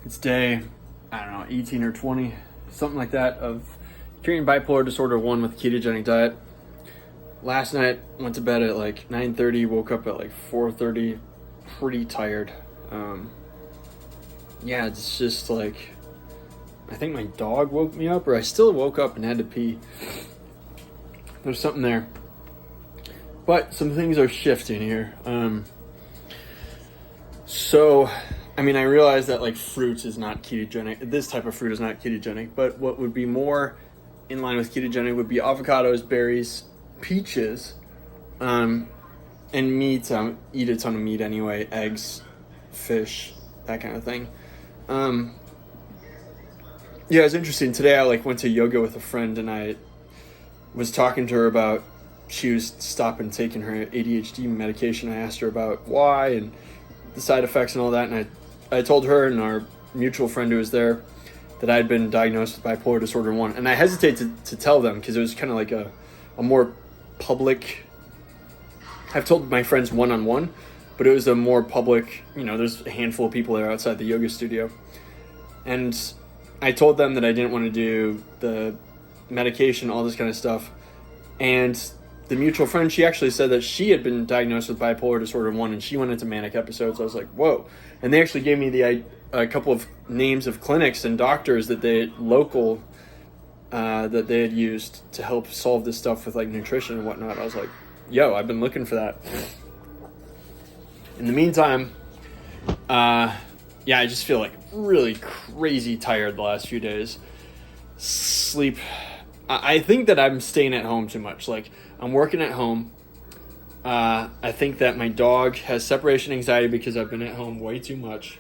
It's day, I don't know, 18 or 20, something like that, of curing bipolar disorder 1 with ketogenic diet. Last night, went to bed at like 9:30, woke up at like 4:30, pretty tired. Yeah, it's just like, I think my dog woke me up, or I still woke up and had to pee. There's something there. But some things are shifting here. I realize that like fruit is not ketogenic. This type of fruit is not ketogenic, but what would be more in line with ketogenic would be avocados, berries, peaches, and meat. Eat a ton of meat anyway, eggs, fish, that kind of thing. Yeah, it's interesting. Today I went to yoga with a friend, and I was talking to her about, she was stopping taking her ADHD medication. I asked her about why and the side effects and all that, and I told her and our mutual friend who was there that I had been diagnosed with bipolar disorder 1. And I hesitate to tell them because it was kind of like a more public, I've told my friends one-on-one, but it was a more public, there's a handful of people there outside the yoga studio. And I told them that I didn't want to do the medication, all this kind of stuff. And the mutual friend, she actually said that she had been diagnosed with bipolar disorder 1 and she went into manic episodes. I was like, whoa. And they actually gave me a couple of names of clinics and doctors that they had used to help solve this stuff with nutrition and whatnot. I was like, yo, I've been looking for that. In the meantime, I just feel really crazy tired the last few days. Sleep. I think that I'm staying at home too much. I'm working at home. I think that my dog has separation anxiety because I've been at home way too much.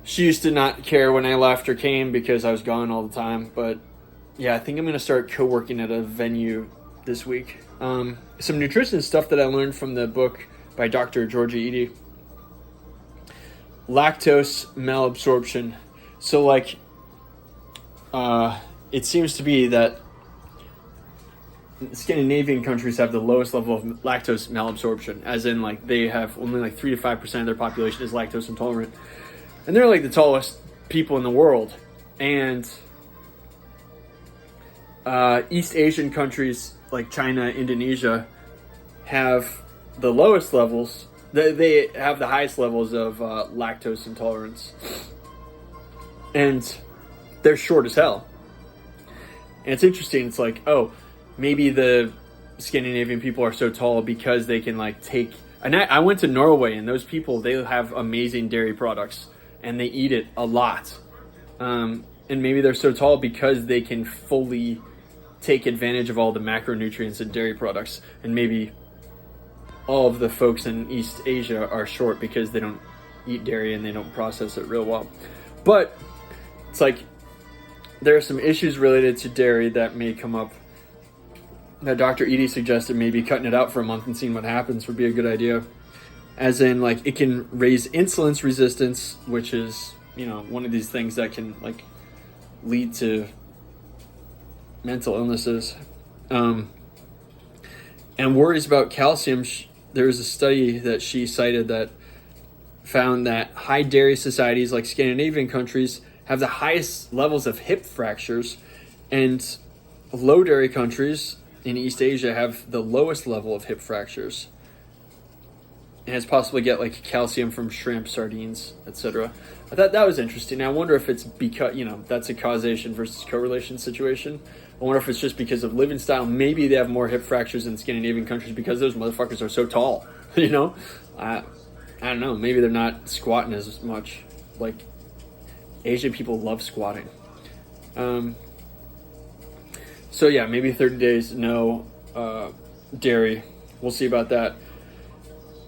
She used to not care when I left or came because I was gone all the time. But yeah, I think I'm going to start co-working at a venue this week. Some nutrition stuff that I learned from the book by Dr. Georgia Eady. Lactose malabsorption. So it seems to be that Scandinavian countries have the lowest level of lactose malabsorption, as in they have only 3 to 5% of their population is lactose intolerant. And they're the tallest people in the world. And East Asian countries like China, Indonesia have the lowest levels. They have the highest levels of lactose intolerance. And they're short as hell. And it's interesting. It's maybe the Scandinavian people are so tall because they can take. And I went to Norway, and those people, they have amazing dairy products, and they eat it a lot. And maybe they're so tall because they can fully take advantage of all the macronutrients in dairy products. And maybe all of the folks in East Asia are short because they don't eat dairy and they don't process it real well. But it's there are some issues related to dairy that may come up that Dr. Eady suggested maybe cutting it out for a month and seeing what happens would be a good idea. As in, it can raise insulin resistance, which is, one of these things that can, lead to mental illnesses. And worries about calcium. There was a study that she cited that found that high dairy societies like Scandinavian countries have the highest levels of hip fractures, and low dairy countries in East Asia have the lowest level of hip fractures. And it's possible to get calcium from shrimp, sardines, etc. I thought that was interesting. I wonder if it's because, that's a causation versus correlation situation. I wonder if it's just because of living style. Maybe they have more hip fractures in Scandinavian countries because those motherfuckers are so tall. I don't know. Maybe they're not squatting as much. Asian people love squatting. So yeah, maybe 30 days, no dairy. We'll see about that.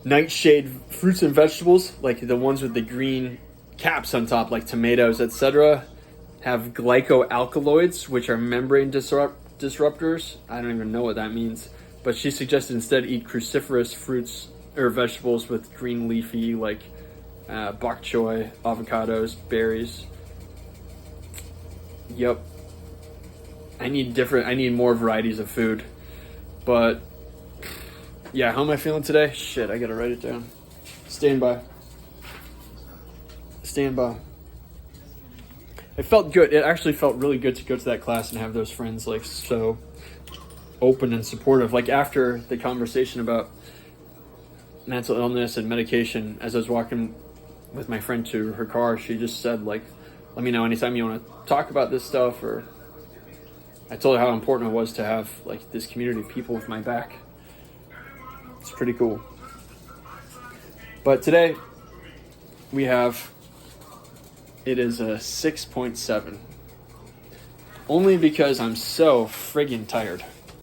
Nightshade fruits and vegetables, the ones with the green caps on top, like tomatoes, etc., have glycoalkaloids, which are membrane disruptors. I don't even know what that means. But she suggested instead eat cruciferous fruits or vegetables with green leafy, bok choy, avocados, berries. Yep. I need more varieties of food. But yeah, how am I feeling today? Shit, I gotta write it down. Stand by. it felt good. It actually felt really good to go to that class and have those friends like so open and supportive. Like after the conversation about mental illness and medication, as I was walking with my friend to her car, she just said like, let me know anytime you want to talk about this stuff. Or I told her how important it was to have like this community of people with my back. It's pretty cool. But today it is a 6.7. Only because I'm so friggin' tired.